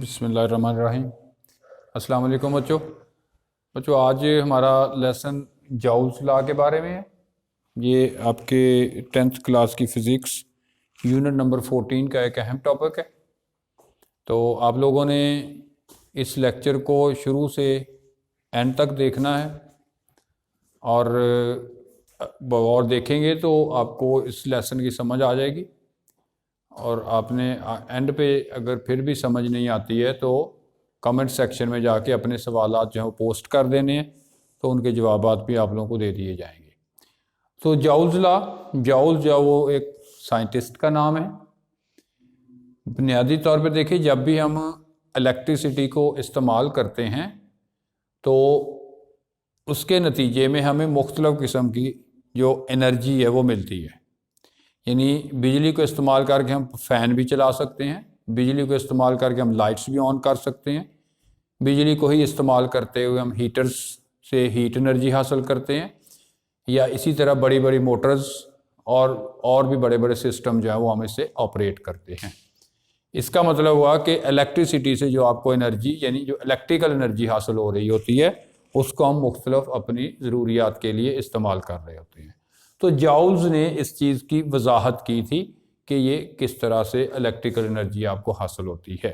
बिस्मिल्लाहिर्रहमानिर्रहीम। अस्सलाम वालेकुम बच्चों, आज हमारा लेसन जाउल्स लॉ के बारे में है। ये आपके 10th क्लास की फ़िज़िक्स यूनिट नंबर 14 का एक अहम टॉपिक है। तो आप लोगों ने इस लेक्चर को शुरू से एंड तक देखना है और देखेंगे तो आपको इस लेसन की समझ आ जाएगी। और आपने एंड पे अगर फिर भी समझ नहीं आती है तो कमेंट सेक्शन में जाके अपने सवालात जो है पोस्ट कर देने हैं, तो उनके जवाबात भी आप लोगों को दे दिए जाएंगे। तो जाउल्स लॉ, जाउल्स जो वो एक साइंटिस्ट का नाम है। बुनियादी तौर पे देखिए, जब भी हम इलेक्ट्रिसिटी को इस्तेमाल करते हैं तो उसके नतीजे में हमें मुख्तलिफ़ किस्म की जो एनर्जी है वो मिलती है। यानी बिजली को इस्तेमाल करके हम फ़ैन भी चला सकते हैं, बिजली को इस्तेमाल करके हम लाइट्स भी ऑन कर सकते हैं, बिजली को ही इस्तेमाल करते हुए हम हीटर्स से हीट एनर्जी हासिल करते हैं, या इसी तरह बड़ी बड़ी मोटर्स और भी बड़े बड़े सिस्टम जो है वो हम इससे ऑपरेट करते हैं। इसका मतलब हुआ कि इलेक्ट्रिसिटी से जो आपको एनर्जी यानी जो इलेक्ट्रिकल एनर्जी हासिल हो रही होती है उसको हम मुख्तलिफ अपनी ज़रूरियात के लिए इस्तेमाल कर रहे होते हैं। तो जाउल्स ने इस चीज़ की वजाहत की थी कि ये किस तरह से इलेक्ट्रिकल एनर्जी आपको हासिल होती है।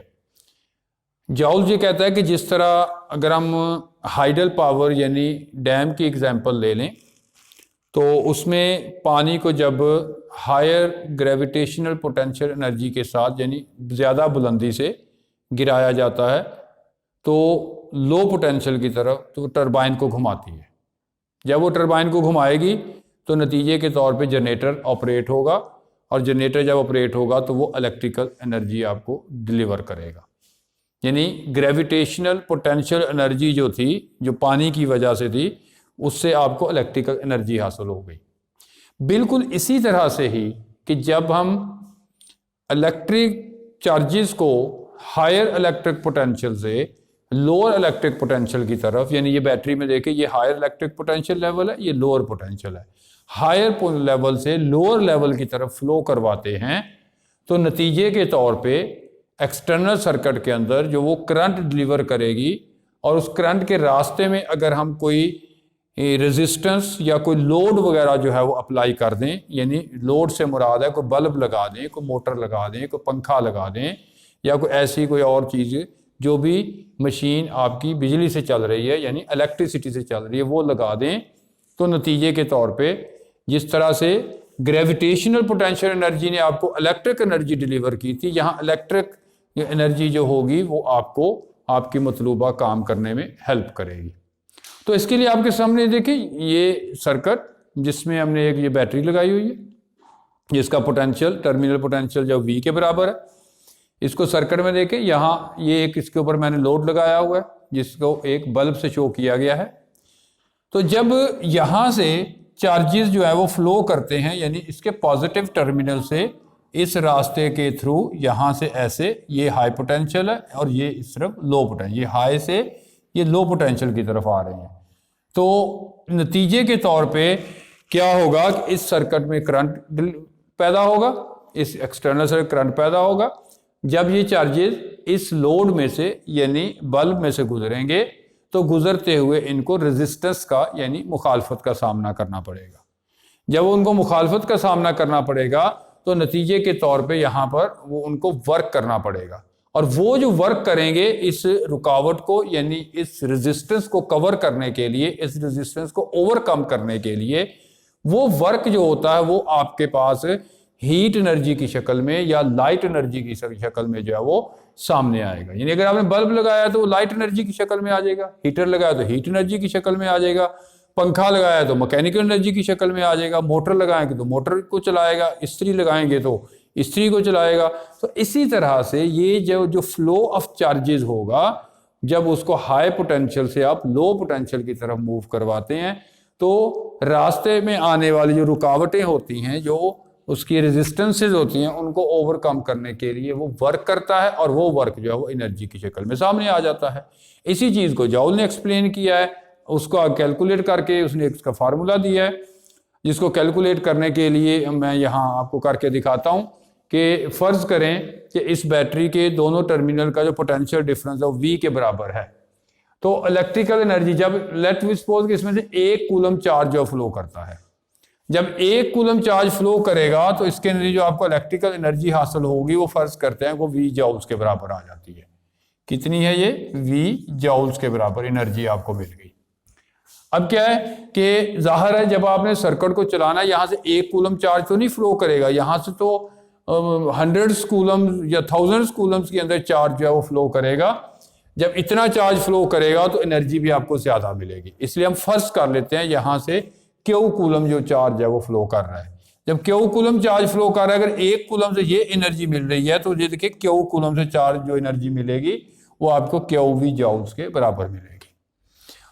जाउल्स ये कहता है कि जिस तरह अगर हम हाइडल पावर यानी डैम की एग्जांपल ले लें तो उसमें पानी को जब हायर ग्रेविटेशनल पोटेंशियल एनर्जी के साथ यानी ज़्यादा बुलंदी से गिराया जाता है तो लो पोटेंशियल की तरफ तो टरबाइन को घुमाती है। जब वो टरबाइन को घुमाएगी तो नतीजे के तौर पे जनरेटर ऑपरेट होगा, और जनरेटर जब ऑपरेट होगा तो वो इलेक्ट्रिकल एनर्जी आपको डिलीवर करेगा। यानी ग्रेविटेशनल पोटेंशियल एनर्जी जो थी, जो पानी की वजह से थी, उससे आपको इलेक्ट्रिकल एनर्जी हासिल हो गई। बिल्कुल इसी तरह से ही कि जब हम इलेक्ट्रिक चार्जेस को हायर इलेक्ट्रिक पोटेंशियल से लोअर इलेक्ट्रिक पोटेंशियल की तरफ, यानी ये बैटरी में देखें ये हायर इलेक्ट्रिक पोटेंशियल लेवल है, ये लोअर पोटेंशियल है, हायर लेवल से लोअर लेवल की तरफ फ्लो करवाते हैं तो नतीजे के तौर पे एक्सटर्नल सर्किट के अंदर जो वो करंट डिलीवर करेगी, और उस करंट के रास्ते में अगर हम कोई रेजिस्टेंस या कोई लोड वगैरह जो है वो अप्लाई कर दें, यानी लोड से मुराद है कोई बल्ब लगा दें, कोई मोटर लगा दें, कोई पंखा लगा दें, या कोई ऐसी कोई और चीज़ जो भी मशीन आपकी बिजली से चल रही है यानी इलेक्ट्रिसिटी से चल रही है वो लगा दें, तो नतीजे के तौर पे जिस तरह से ग्रेविटेशनल पोटेंशियल एनर्जी ने आपको इलेक्ट्रिक एनर्जी डिलीवर की थी, यहाँ इलेक्ट्रिक एनर्जी जो होगी वो आपको आपकी मतलूबा काम करने में हेल्प करेगी। तो इसके लिए आपके सामने देखिए ये सर्किट जिसमें हमने एक ये बैटरी लगाई हुई है जिसका पोटेंशियल टर्मिनल पोटेंशियल जो V के बराबर है। इसको सर्किट में देखें, यहाँ ये एक इसके ऊपर मैंने लोड लगाया हुआ है जिसको एक बल्ब से शो किया गया है। तो जब यहाँ से चार्जेस जो है वो फ्लो करते हैं, यानी इसके पॉजिटिव टर्मिनल से इस रास्ते के थ्रू यहाँ से ऐसे ये हाई पोटेंशियल है और ये इस तरफ लो पोटेंशियल, ये हाई से ये लो पोटेंशियल की तरफ आ रहे हैं। तो नतीजे के तौर पे क्या होगा कि इस सर्किट में करंट पैदा होगा, इस एक्सटर्नल से करंट पैदा होगा। जब ये चार्जेस इस लोड में से यानी बल्ब में से गुजरेंगे तो गुजरते हुए इनको रेजिस्टेंस का यानी मुखालफत का सामना करना पड़ेगा। जब उनको मुखालफत का सामना करना पड़ेगा तो नतीजे के तौर पे यहाँ पर वो उनको वर्क करना पड़ेगा, और वो जो वर्क करेंगे इस रुकावट को यानी इस रेजिस्टेंस को कवर करने के लिए, इस रेजिस्टेंस को ओवरकम करने के लिए, वो वर्क जो होता है वो आपके पास हीट एनर्जी की शक्ल में या लाइट एनर्जी की शक्ल में जो है वो सामने आएगा। यानी अगर आपने बल्ब लगाया तो वो लाइट एनर्जी की शक्ल में आ जाएगा, हीटर लगाया तो हीट एनर्जी की शक्ल में आ जाएगा, पंखा लगाया तो मैकेनिकल एनर्जी की शक्ल में आ जाएगा, मोटर लगाएंगे तो मोटर को चलाएगा, इस्त्री लगाएंगे तो इस्त्री को चलाएगा। तो इसी तरह से ये जो फ्लो ऑफ चार्जेस होगा, जब उसको हाई पोटेंशियल से आप लो पोटेंशियल की तरफ मूव करवाते हैं तो रास्ते में आने वाली जो रुकावटें होती हैं, जो उसकी रेजिस्टेंसेज होती हैं, उनको ओवरकम करने के लिए वो वर्क करता है, और वो वर्क जो है वो एनर्जी की शक्ल में सामने आ जाता है। इसी चीज़ को जाउल ने एक्सप्लेन किया है, उसको कैलकुलेट करके उसने इसका फार्मूला दिया है, जिसको कैलकुलेट करने के लिए मैं यहाँ आपको करके दिखाता हूँ। कि फ़र्ज़ करें कि इस बैटरी के दोनों टर्मिनल का जो पोटेंशियल डिफरेंस है वो V के बराबर है, तो इलेक्ट्रिकल एनर्जी जब लेट वी सपोज कि इसमें से 1 कूलम चार्ज जो फ्लो करता है, जब 1 कूलम चार्ज फ्लो करेगा तो इसके अंदर जो आपको इलेक्ट्रिकल एनर्जी हासिल होगी वो फ़र्ज़ करते हैं वो V जॉल्स के बराबर आ जाती है। कितनी है ये? V जॉल्स के बराबर एनर्जी आपको मिल गई। अब क्या है कि जाहिर है जब आपने सर्किट को चलाना, यहाँ से 1 कूलम चार्ज तो नहीं फ्लो करेगा, यहाँ से तो हंड्रेड्स कूलम या थाउजेंड्स कूलम्स के अंदर चार्ज जो है वो फ्लो करेगा। जब इतना चार्ज फ्लो करेगा तो एनर्जी भी आपको ज़्यादा मिलेगी। इसलिए हम फर्ज कर लेते हैं यहाँ से Q कूलम जो चार्ज है वो फ्लो कर रहा है। जब Q कूलम चार्ज फ्लो कर रहा है, अगर 1 कूलम से ये एनर्जी मिल रही है तो ये देखिए Q कूलम से चार्ज जो एनर्जी मिलेगी वो आपको QV जॉल्स के बराबर मिलेगी।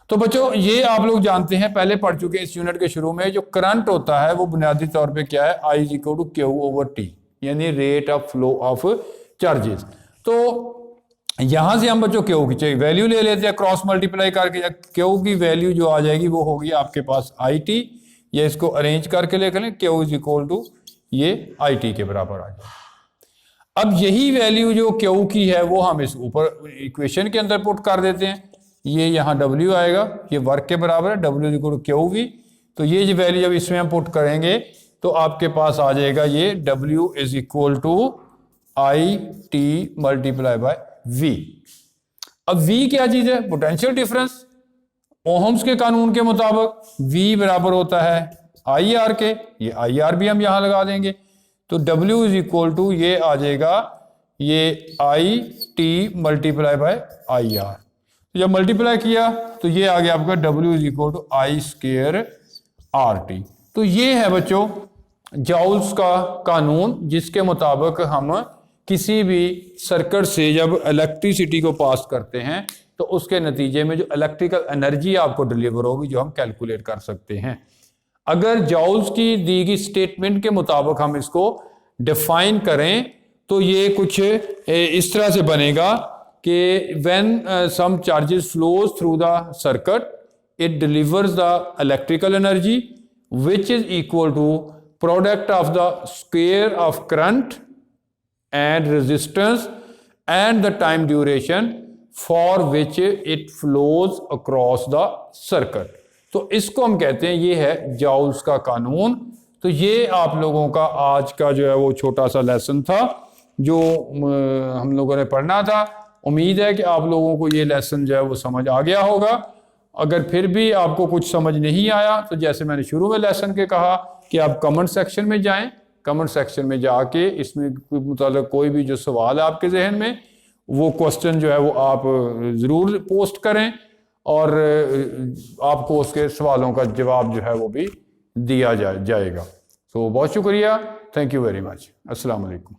तो बच्चों ये आप लोग जानते हैं, पहले पढ़ चुके हैं इस यूनिट के शुरू में, जो करंट होता है वो बुनियादी तौर पे क्या है, I = Q/T, यानी rate of flow of charges. तो यहां से हम बच्चों Q की वैल्यू ले लेते हैं, क्रॉस मल्टीप्लाई करके Q की वैल्यू जो आ जाएगी वो होगी आपके पास IT, या इसको अरेंज करके ले लें Q = ये IT के बराबर आ जाएगा। अब यही वैल्यू जो Q की है वो हम इस ऊपर इक्वेशन के अंदर पुट कर देते हैं। ये यहाँ W आएगा, ये वर्क के बराबर है, W = QV। तो ये जो वैल्यू जब इसमें हम पुट करेंगे तो आपके पास आ जाएगा ये W = IT × V। अब V क्या चीज है? Potential difference. ओहम्स के कानून के मुताबिक V बराबर होता है IR के, ये IR भी हम यहां लगा देंगे। तो W = ये आ जाएगा ये IT × IR। तो जब मल्टीप्लाई किया तो ये आ गया आपका W = I² RT। तो ये है बच्चों जॉल्स का कानून, जिसके मुताबिक हम किसी भी सर्किट से जब इलेक्ट्रिसिटी को पास करते हैं तो उसके नतीजे में जो इलेक्ट्रिकल एनर्जी आपको डिलीवर होगी जो हम कैलकुलेट कर सकते हैं। अगर जॉल्स की दी गई स्टेटमेंट के मुताबिक हम इसको डिफाइन करें तो ये कुछ इस तरह से बनेगा कि when some charges flows through the circuit it delivers the electrical energy which is equal to product of the square of current and resistance and the time duration for which it flows across the circuit। तो इसको हम कहते हैं, ये है joules का कानून। तो ये आप लोगों का आज का जो है वो छोटा सा लेसन था जो हम लोगों ने पढ़ना था। उम्मीद है कि आप लोगों को ये लेसन जो है वो समझ आ गया होगा। अगर फिर भी आपको कुछ समझ नहीं आया तो जैसे मैंने शुरू में लेसन के कहा कि आप कमेंट सेक्शन में जाएं, कमेंट सेक्शन में जाके इसमें मतलब कोई भी जो सवाल है आपके जहन में वो क्वेश्चन जो है वो आप ज़रूर पोस्ट करें और आपको उसके सवालों का जवाब जो है वो भी दिया जाएगा। तो बहुत शुक्रिया, थैंक यू वेरी मच, अस्सलाम वालेकुम।